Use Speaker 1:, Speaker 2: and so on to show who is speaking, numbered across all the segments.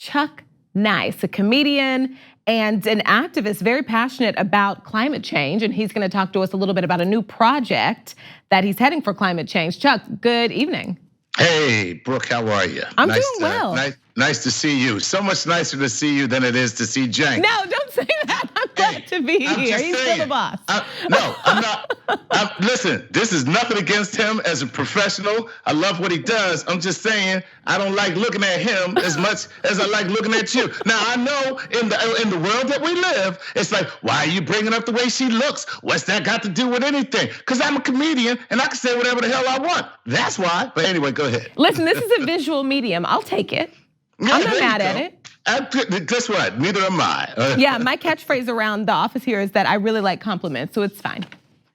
Speaker 1: Chuck Nice, a comedian and an activist very passionate about climate change. And he's gonna talk to us a little bit about a new project that he's heading for climate change. Chuck, good evening.
Speaker 2: Hey, Brooke, how are you?
Speaker 1: I'm doing well.
Speaker 2: Nice to see you. So much nicer to see you than it is to see Jen.
Speaker 1: No, don't say that. I'm glad to be here. He's still the boss.
Speaker 2: No, I'm not. Listen, this is nothing against him as a professional. I love what he does. I'm just saying I don't like looking at him as much as I like looking at you. Now, I know in the world that we live, it's like, why are you bringing up the way she looks? What's that got to do with anything? Because I'm a comedian and I can say whatever the hell I want. That's why. But anyway, go ahead.
Speaker 1: Listen, this is a visual medium. I'll take it.
Speaker 2: Yeah,
Speaker 1: I'm not mad at it.
Speaker 2: Guess what? Neither am I.
Speaker 1: Yeah, my catchphrase around the office here is that I really like compliments, so it's fine.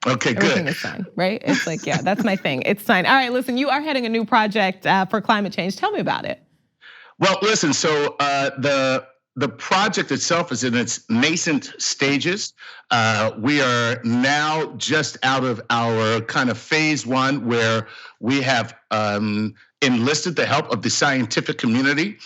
Speaker 2: Okay, good.
Speaker 1: Everything is fine, right? It's like, yeah, that's my thing. It's fine. All right, listen, you are heading a new project for climate change. Tell me about it.
Speaker 2: Well, listen, so the project itself is in its nascent stages. We are now just out of our kind of phase one where we have enlisted the help of the scientific community,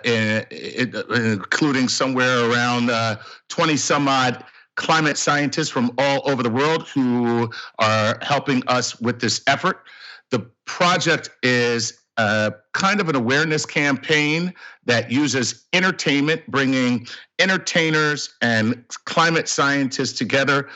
Speaker 2: including somewhere around 20 some odd climate scientists from all over the world who are helping us with this effort. The project is kind of an awareness campaign that uses entertainment, bringing entertainers and climate scientists together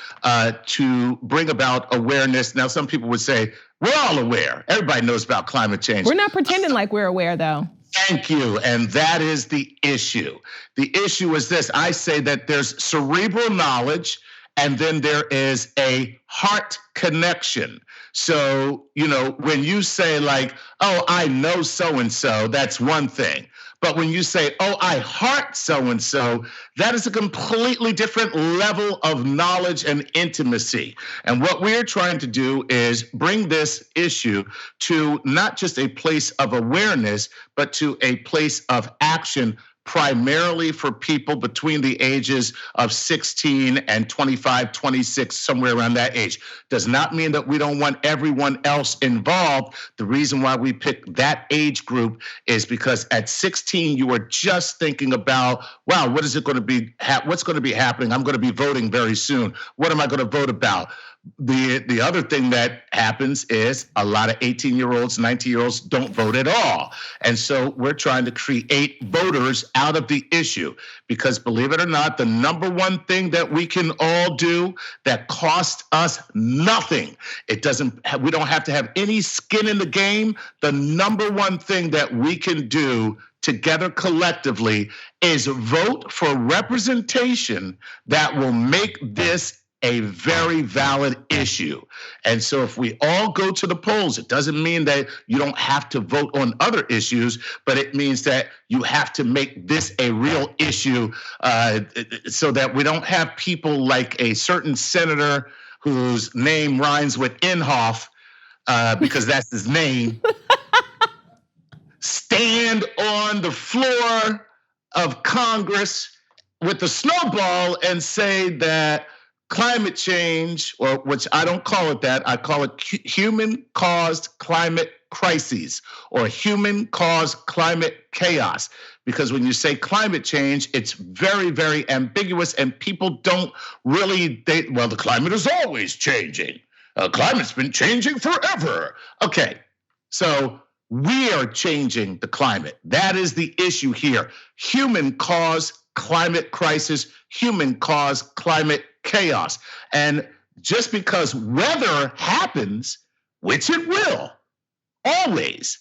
Speaker 2: to bring about awareness. Now, some people would say, we're all aware. Everybody knows about climate change.
Speaker 1: We're not pretending like we're aware, though.
Speaker 2: Thank you, and that is the issue. The issue is this: I say that there's cerebral knowledge, and then there is a heart connection. So, when you say like, oh, I know so-and-so, that's one thing. But when you say, oh, I heart so-and-so, that is a completely different level of knowledge and intimacy. And what we're trying to do is bring this issue to not just a place of awareness, but to a place of action, primarily for people between the ages of 16 and 25, 26, somewhere around that age. Does not mean that we don't want everyone else involved. The reason why we picked that age group is because at 16, you are just thinking about, wow, what is it going to be? What's going to be happening? I'm going to be voting very soon. What am I going to vote about? The other thing that happens is a lot of 18-year-olds, 19-year-olds don't vote at all. And so we're trying to create voters out of the issue because, believe it or not, the number one thing that we can all do that costs us nothing, we don't have to have any skin in the game. The number one thing that we can do together collectively is vote for representation that will make this a very valid issue. And so if we all go to the polls, it doesn't mean that you don't have to vote on other issues, but it means that you have to make this a real issue so that we don't have people like a certain senator whose name rhymes with Inhofe, because that's his name, stand on the floor of Congress with the snowball and say that climate change, or which I don't call it that, I call it human-caused climate crises or human-caused climate chaos. Because when you say climate change, it's very, very ambiguous and people don't really, the climate is always changing. Climate's been changing forever. Okay, so we are changing the climate. That is the issue here. Human-caused climate crisis, human-caused climate chaos. And just because weather happens, which it will, always,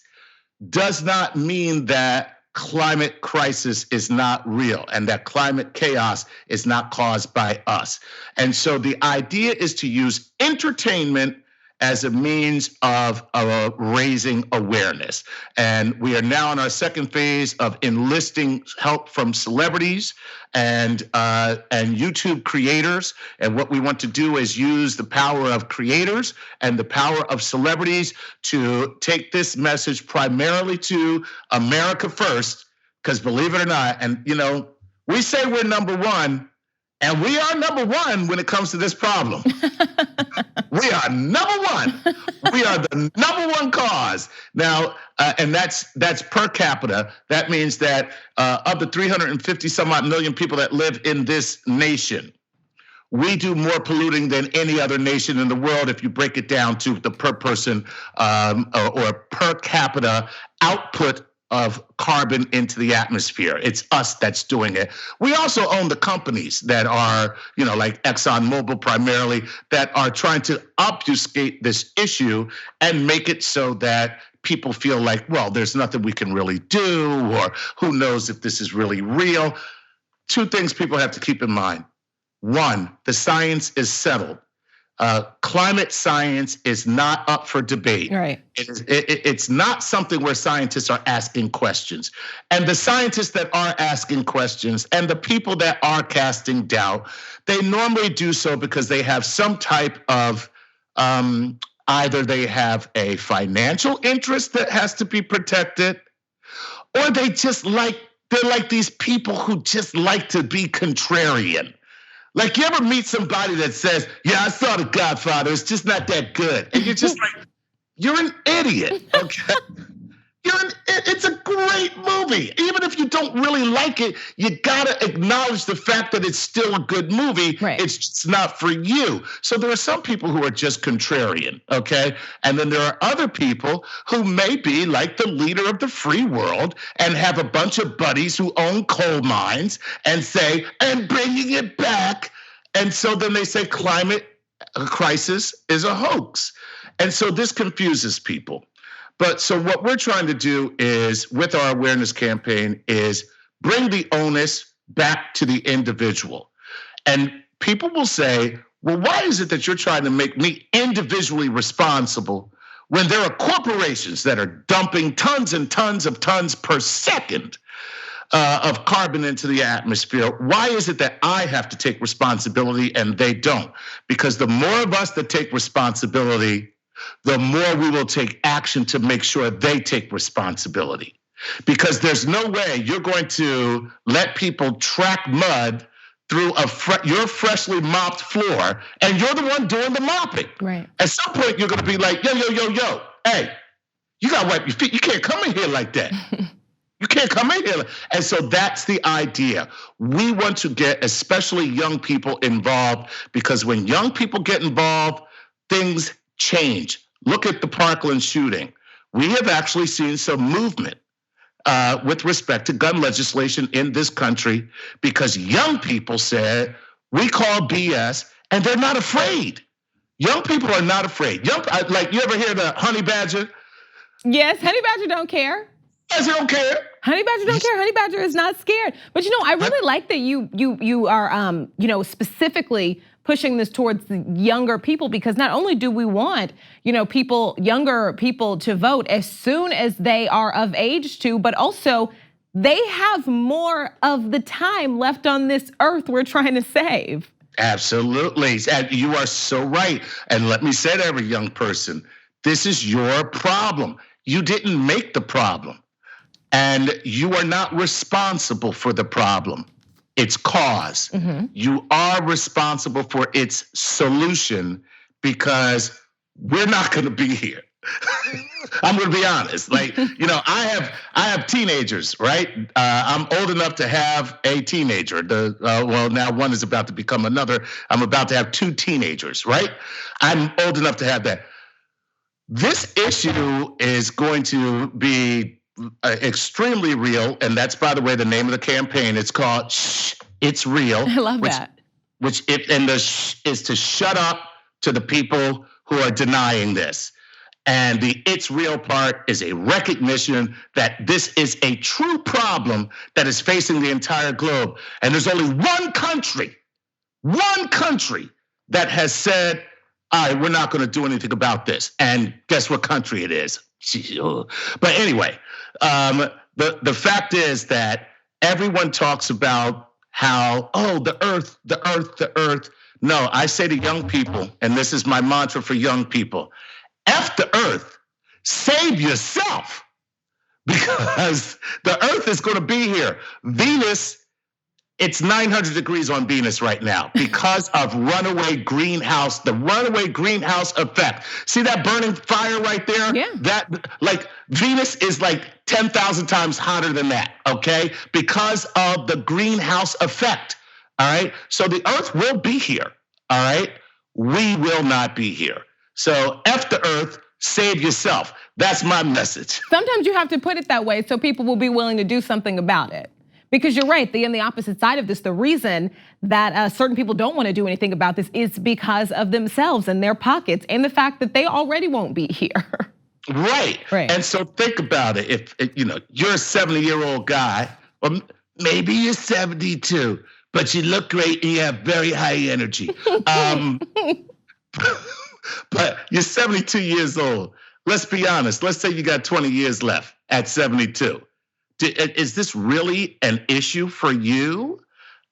Speaker 2: does not mean that climate crisis is not real and that climate chaos is not caused by us. And so the idea is to use entertainment as a means of raising awareness. And we are now in our second phase of enlisting help from celebrities and YouTube creators. And what we want to do is use the power of creators and the power of celebrities to take this message primarily to America first, because believe it or not, and we say we're number one, And we are number one when it comes to this problem. We are number one. We are the number one cause. Now, and that's per capita. That means that of the 350 some odd million people that live in this nation, we do more polluting than any other nation in the world if you break it down to the per person or per capita output of carbon into the atmosphere. It's us that's doing it. We also own the companies that are, like ExxonMobil primarily, that are trying to obfuscate this issue and make it so that people feel like, well, there's nothing we can really do, or who knows if this is really real. Two things people have to keep in mind. One, the science is settled. Climate science is not up for debate.
Speaker 1: Right.
Speaker 2: It's not something where scientists are asking questions. And the scientists that are asking questions and the people that are casting doubt, they normally do so because they have some type of, either they have a financial interest that has to be protected, or they're like these people who just like to be contrarian. Like, you ever meet somebody that says, yeah, I saw The Godfather, it's just not that good. And you're just like, you're an idiot, okay? It's a great movie. Even if you don't really like it, you gotta acknowledge the fact that it's still a good movie.
Speaker 1: Right.
Speaker 2: It's just not for you. So there are some people who are just contrarian, okay? And then there are other people who may be like the leader of the free world and have a bunch of buddies who own coal mines and say, and bringing it back. And so then they say climate crisis is a hoax. And so this confuses people. But so what we're trying to do is, with our awareness campaign, is bring the onus back to the individual. And people will say, well, why is it that you're trying to make me individually responsible when there are corporations that are dumping tons and tons of tons per second of carbon into the atmosphere? Why is it that I have to take responsibility and they don't? Because the more of us that take responsibility, the more we will take action to make sure they take responsibility. Because there's no way you're going to let people track mud through your freshly mopped floor, and you're the one doing the mopping.
Speaker 1: Right.
Speaker 2: At some point, you're going to be like, yo, hey, you got to wipe your feet. You can't come in here like that. You can't come in here. And so that's the idea. We want to get especially young people involved, because when young people get involved, things change. Look at the Parkland shooting. We have actually seen some movement with respect to gun legislation in this country because young people said, we call BS, and they're not afraid. Young people are not afraid. Like, you ever hear the honey badger?
Speaker 1: Yes, honey badger don't care.
Speaker 2: Yes, they don't care.
Speaker 1: Honey badger don't care. Honey badger is not scared. But I really like that you are specifically pushing this towards the younger people, because not only do we want younger people to vote as soon as they are of age to, but also they have more of the time left on this earth we're trying to save.
Speaker 2: Absolutely, and you are so right. And let me say to every young person, this is your problem. You didn't make the problem, and you are not responsible for the problem. Its cause. Mm-hmm. You are responsible for its solution, because we're not going to be here. I'm going to be honest. Like, I have teenagers, right? I'm old enough to have a teenager. Well, now one is about to become another. I'm about to have two teenagers, right? I'm old enough to have that. This issue is going to be extremely real, and that's, by the way, the name of the campaign. It's called Shh, It's Real.
Speaker 1: I love that.
Speaker 2: The shh is to shut up to the people who are denying this. And the it's real part is a recognition that this is a true problem that is facing the entire globe. And there's only one country that has said, all right, we're not going to do anything about this. And guess what country it is? But anyway, the fact is that everyone talks about how, the earth. No, I say to young people, and this is my mantra for young people, F the earth, save yourself, because the earth is going to be here. Venus It's 900 degrees on Venus right now because of the runaway greenhouse effect. See that burning fire right there?
Speaker 1: Yeah.
Speaker 2: That, like, Venus is like 10,000 times hotter than that, okay? Because of the greenhouse effect, all right? So the Earth will be here, all right? We will not be here. So F the Earth, save yourself. That's my message.
Speaker 1: Sometimes you have to put it that way so people will be willing to do something about it. Because you're right, on the opposite side of this, the reason that certain people don't want to do anything about this is because of themselves and their pockets and the fact that they already won't be here.
Speaker 2: Right. And so think about it. If you're a 70-year-old guy, or maybe you're 72, but you look great and you have very high energy. But you're 72 years old. Let's be honest. Let's say you got 20 years left at 72. Is this really an issue for you?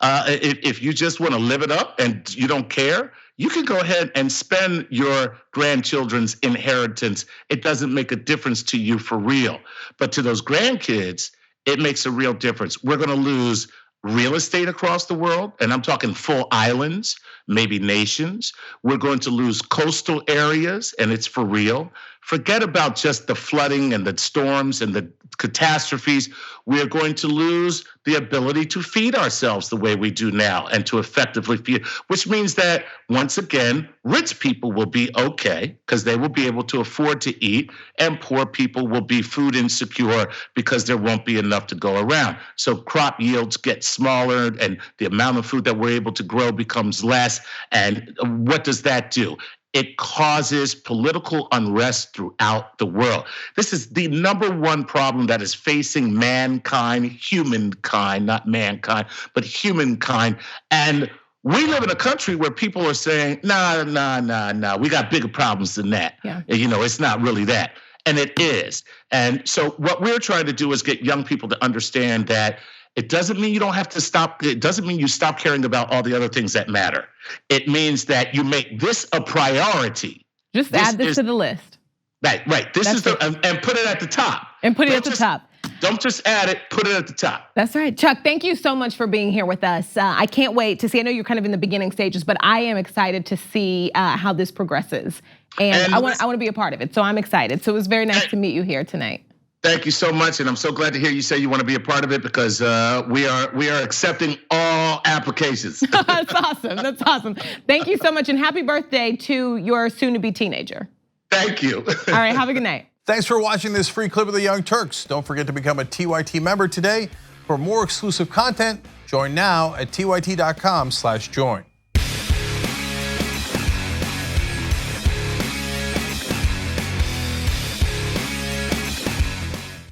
Speaker 2: If you just want to live it up and you don't care, you can go ahead and spend your grandchildren's inheritance. It doesn't make a difference to you for real. But to those grandkids, it makes a real difference. We're going to lose real estate across the world, and I'm talking full islands, maybe nations. We're going to lose coastal areas, and it's for real. Forget about just the flooding and the storms and the catastrophes. We're going to lose the ability to feed ourselves the way we do now and to effectively feed, which means that, once again, rich people will be okay because they will be able to afford to eat, and poor people will be food insecure because there won't be enough to go around. So crop yields get smaller and the amount of food that we're able to grow becomes less. And what does that do? It causes political unrest throughout the world. This is the number one problem that is facing mankind, humankind, not mankind, but humankind. And we live in a country where people are saying, nah, we got bigger problems than that.
Speaker 1: Yeah.
Speaker 2: It's not really that. And it is. And so what we're trying to do is get young people to understand that it doesn't mean you don't have to stop. It doesn't mean you stop caring about all the other things that matter. It means that you make this a priority.
Speaker 1: Just add this to the list.
Speaker 2: Right. This is and put it at the top.
Speaker 1: And put it at the top.
Speaker 2: Don't just add it, put it at the top.
Speaker 1: That's right. Chuck, thank you so much for being here with us. I can't wait to see, I know you're kind of in the beginning stages, but I am excited to see how this progresses. And I want to be a part of it, so I'm excited. So it was very nice to meet you here tonight.
Speaker 2: Thank you so much, and I'm so glad to hear you say you want to be a part of it because we are accepting all applications.
Speaker 1: That's awesome. That's awesome. Thank you so much, and happy birthday to your soon-to-be teenager.
Speaker 2: Thank you.
Speaker 1: All right, have a good night.
Speaker 3: Thanks for watching this free clip of the Young Turks. Don't forget to become a TYT member today. For more exclusive content, join now at tyt.com/join.